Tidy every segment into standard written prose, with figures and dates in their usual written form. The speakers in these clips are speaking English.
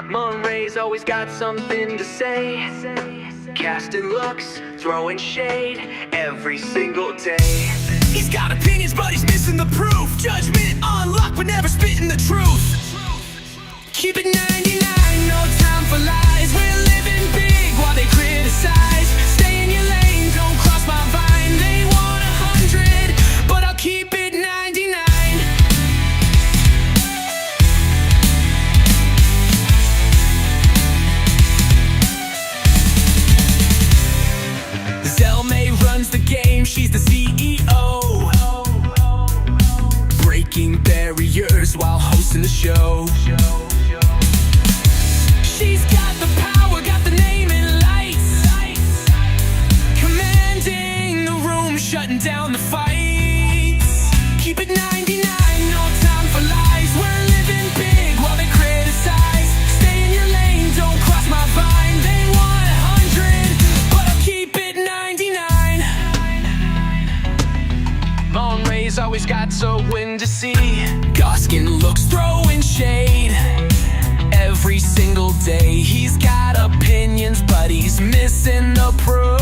Monterey's always got something to say, casting looks, throwing shade every single day. He's got opinions, but he's missing the proof. Judgment on luck, but never spitting the truth. Keep it 99, no time for lies. We're living big while they criticize. Stay in your lane, don't cross my vine. They want 100, but I'll keep it 99. Zelmay runs the game, she's the CEO. Breaking barriers while hosting the show. She's got the power, got the name in lights. Commanding the room, shutting down the fights. Keep it 99, no time for lies. We're living big while they criticize. Stay in your lane, don't cross my vine. They want 100, but I'll keep it 99. Monterey's always got so win to see. Goskin looks, throwing shade every single day. He's got opinions, but he's missing the proof.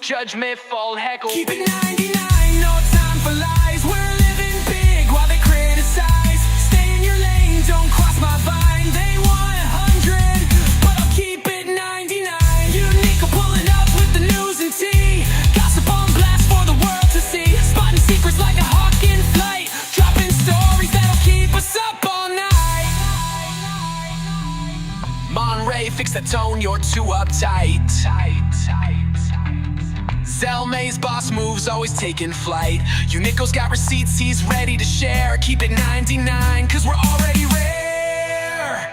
Judgment, fall, heckle. Keep it 99, no time for lies. We're living big while they criticize. Stay in your lane, don't cross my vine. They want 100, but I'll keep it 99. Uniqo pulling up with the news and tea. Gossip on blast for the world to see. Spotting secrets like a hawk in flight. Dropping stories that'll keep us up all night. Monterey, fix the tone, you're too uptight. Zelmay's boss moves, always taking flight. Uniqo's got receipts, he's ready to share. Keep it 99, cause we're already rare.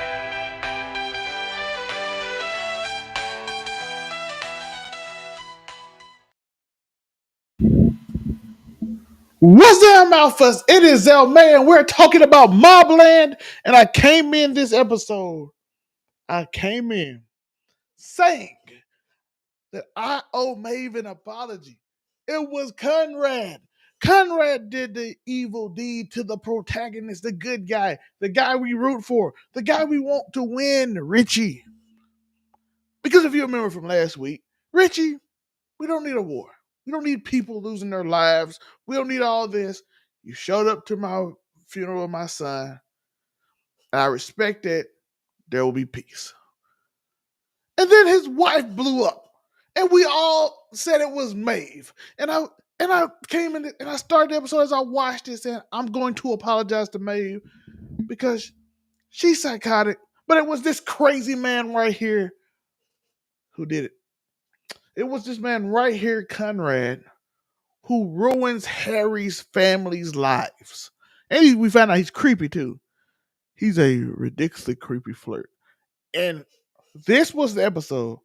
What's there, Malphus? It is Zelmay, and we're talking about Mobland. And I came in this episode saying that I owe Maeve an apology. It was Conrad. Conrad did the evil deed to the protagonist, the good guy, the guy we root for, the guy we want to win, Richie. Because if you remember from last week, Richie, we don't need a war. We don't need people losing their lives. We don't need all this. You showed up to my funeral of my son. And I respect that. There will be peace. And then his wife blew up. And we all said it was Maeve. And I came in and I started the episode as I watched it saying, I'm going to apologize to Maeve because she's psychotic. But it was this crazy man right here who did it. It was this man right here, Conrad, who ruins Harry's family's lives. And we found out he's creepy too. He's a ridiculously creepy flirt. And this was the episode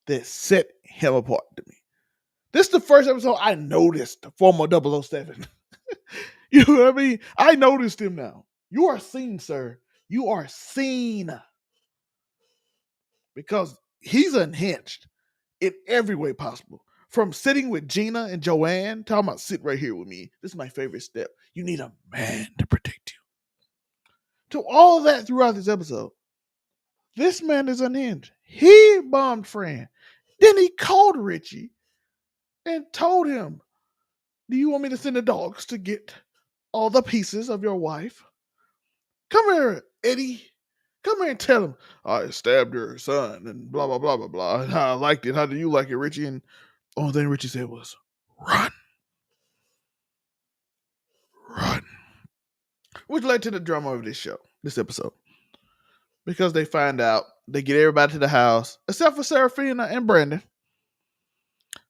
that set him apart to me. This is the first episode I noticed the former 007. You know what I mean? I noticed him now. You are seen, sir. You are seen. Because he's unhinged in every way possible. From sitting with Gina and Joanne, talking about sit right here with me. This is my favorite step. You need a man to protect you. To all of that throughout this episode, this man is unhinged. He bombed Fran. Then he called Richie and told him, do you want me to send the dogs to get all the pieces of your wife? Come here, Eddie. Come here and tell him, I stabbed her son and blah, blah, blah, blah, blah. And I liked it. How do you like it, Richie? And all thing Richie said was, run. Run. Which led to the drama of this show, this episode. Because they find out, they get everybody to the house, except for Serafina and Brandon.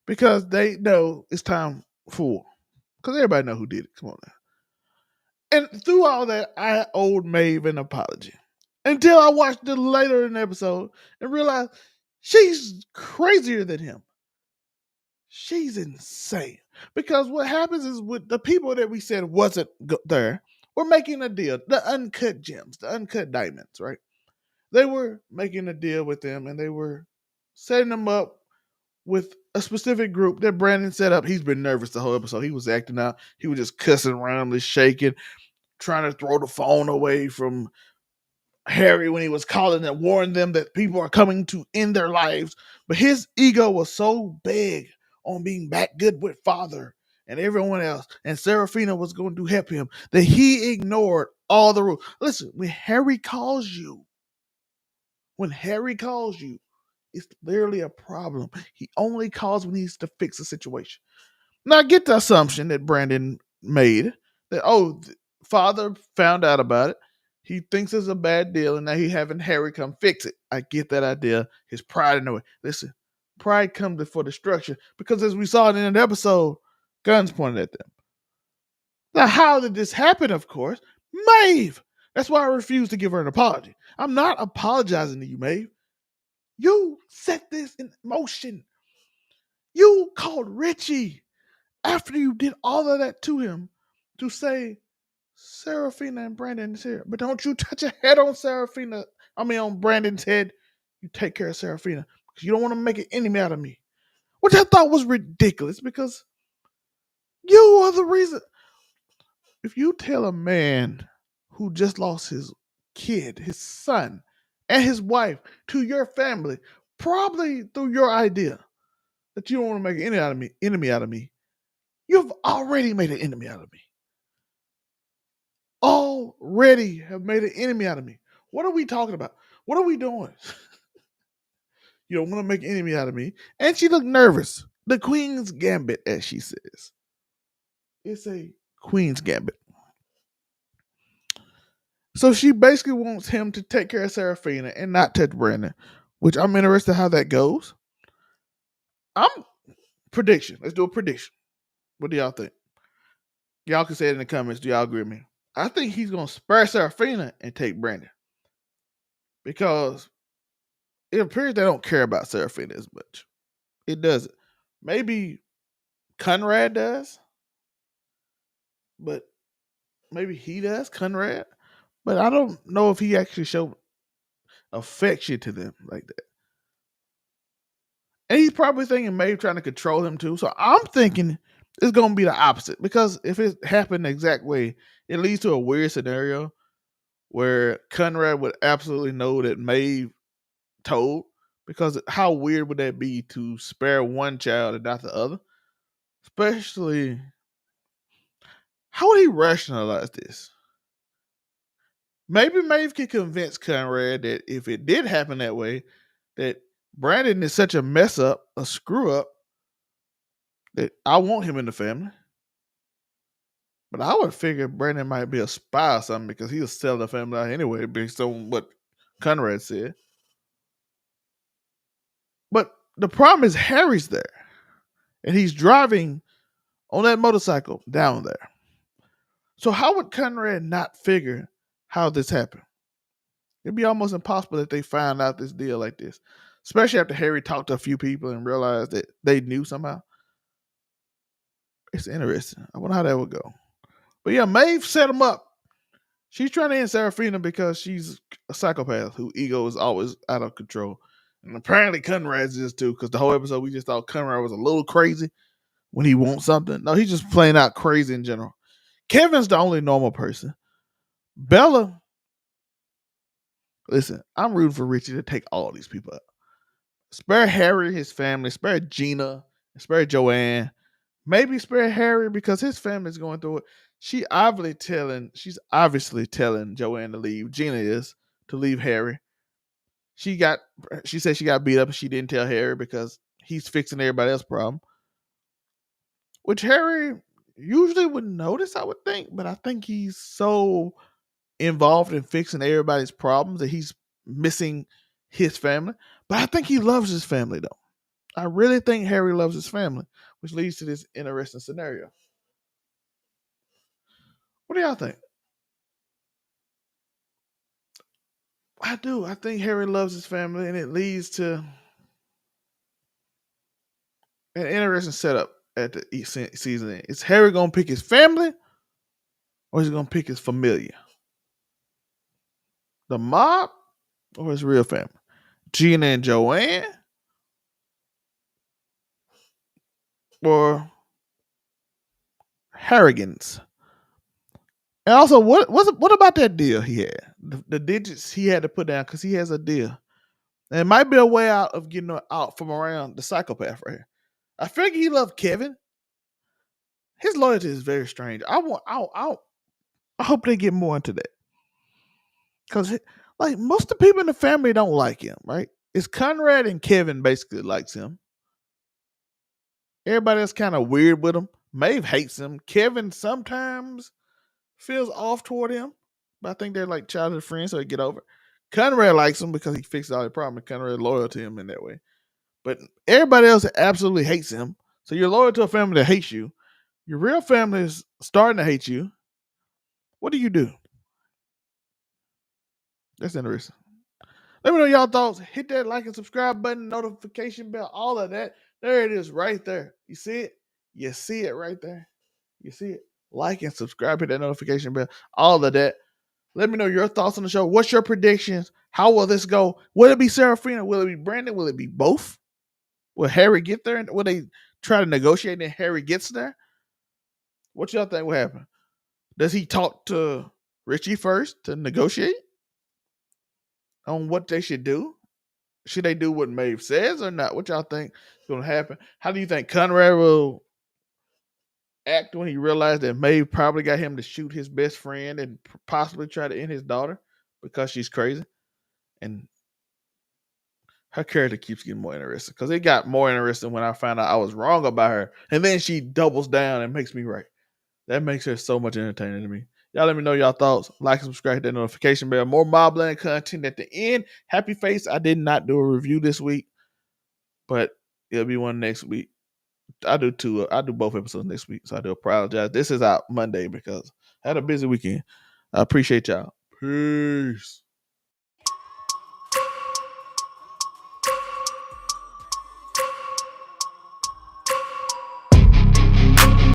Because they know it's time for, because everybody know who did it. Come on now. And through all that, I owed Maeve an apology. Until I watched it later in the episode and realized she's crazier than him. She's insane. Because what happens is with the people that we said wasn't there, we're making a deal. The uncut gems, the uncut diamonds, right? They were making a deal with them and they were setting them up with a specific group that Brandon set up. He's been nervous the whole episode. He was acting out. He was just cussing around, just shaking, trying to throw the phone away from Harry when he was calling and warning them that people are coming to end their lives. But his ego was so big on being back good with Father and everyone else, and Serafina was going to help him, that he ignored all the rules. Listen, when Harry calls you, it's literally a problem. He only calls when he needs to fix a situation. Now, I get the assumption that Brandon made that, Father found out about it. He thinks it's a bad deal, and now he having Harry come fix it. I get that idea. His pride in the way. Listen, pride comes before destruction because, as we saw in an episode, guns pointed at them. Now, how did this happen? Of course, Maeve. That's why I refuse to give her an apology. I'm not apologizing to you, Maeve. You set this in motion. You called Richie after you did all of that to him to say Serafina and Brandon is here. But don't you touch your head on on Brandon's head. You take care of Serafina because you don't want to make an enemy out of me. Which I thought was ridiculous because you are the reason. If you tell a man who just lost his kid, his son, and his wife to your family, probably through your idea, that you don't want to make an enemy out of me, you've already made an enemy out of me. Already have made an enemy out of me. What are we talking about? What are we doing? You don't want to make an enemy out of me. And she looked nervous. The Queen's Gambit, as she says. It's a Queen's Gambit. So she basically wants him to take care of Serafina and not touch Brandon, which I'm interested how that goes. Prediction. Let's do a prediction. What do y'all think? Y'all can say it in the comments. Do y'all agree with me? I think he's going to spare Serafina and take Brandon. Because it appears they don't care about Serafina as much. It doesn't. Maybe Conrad does. But maybe he does, Conrad. But I don't know if he actually showed affection to them like that. And he's probably thinking Maeve trying to control him too. So I'm thinking it's going to be the opposite. Because if it happened the exact way, it leads to a weird scenario where Conrad would absolutely know that Maeve told. Because how weird would that be to spare one child and not the other? Especially, how would he rationalize this? Maybe Maeve can convince Conrad that if it did happen that way, that Brandon is such a mess up, a screw up, that I want him in the family. But I would figure Brandon might be a spy or something because he'll sell the family out anyway based on what Conrad said. But the problem is Harry's there. And he's driving on that motorcycle down there. So how would Conrad not figure how this happened? It'd be almost impossible that they find out this deal like this. Especially after Harry talked to a few people and realized that they knew somehow. It's interesting. I wonder how that would go. But yeah, Maeve set him up. She's trying to end Serafina because she's a psychopath whose ego is always out of control. And apparently Conrad's is too, because the whole episode we just thought Conrad was a little crazy when he wants something. No, he's just playing out crazy in general. Kevin's the only normal person. Bella, listen, I'm rooting for Richie to take all these people out. Spare Harry, his family, spare Gina, spare Joanne. Maybe spare Harry because his family's going through it. She's obviously telling Joanne to leave. Gina is to leave Harry. She said she got beat up and she didn't tell Harry because he's fixing everybody else's problem. Which Harry usually would notice, I would think, but I think he's so involved in fixing everybody's problems that he's missing his family. But I think he loves his family though. I really think Harry loves his family, which leads to this interesting scenario. What do y'all think? I do. I think Harry loves his family, and it leads to an interesting setup at the season end. Is Harry going to pick his family, or is he going to pick his familia? The mob, or his real family? Gina and Joanne, or Harrigans? And also, what about that deal he had? The digits he had to put down because he has a deal. And it might be a way out of getting out from around the psychopath right here. I figure he loved Kevin. His loyalty is very strange. I hope they get more into that because like most of the people in the family don't like him, right? It's Conrad and Kevin basically likes him. Everybody else kind of weird with him. Maeve hates him. Kevin sometimes feels off toward him, but I think they're like childhood friends, so they get over it. Conrad likes him because he fixed all the problem. And Conrad loyal to him in that way. But everybody else absolutely hates him. So you're loyal to a family that hates you. Your real family is starting to hate you. What do you do? That's interesting. Let me know y'all thoughts. Hit that like and subscribe button, notification bell, all of that. There it is right there. You see it? You see it right there. You see it? Like and subscribe, hit that notification bell, all of that. Let me know your thoughts on the show. What's your predictions? How will this go? Will it be Serafina? Will it be Brandon? Will it be both? Will Harry get there? Will they try to negotiate and Harry gets there? What y'all think will happen? Does he talk to Richie first to negotiate on what they should do? Should they do what Maeve says or not? What y'all think is going to happen? How do you think Conrad will act when he realized that Maeve probably got him to shoot his best friend and possibly try to end his daughter because she's crazy? And her character keeps getting more interesting because it got more interesting when I found out I was wrong about her. And then she doubles down and makes me right. That makes her so much entertaining to me. Y'all let me know y'all thoughts. Like and subscribe, hit that notification bell. More Mobland content at the end. Happy face. I did not do a review this week, but it'll be one next week. I do two. I do both episodes next week, so I do apologize. This is out Monday because I had a busy weekend. I appreciate y'all. Peace.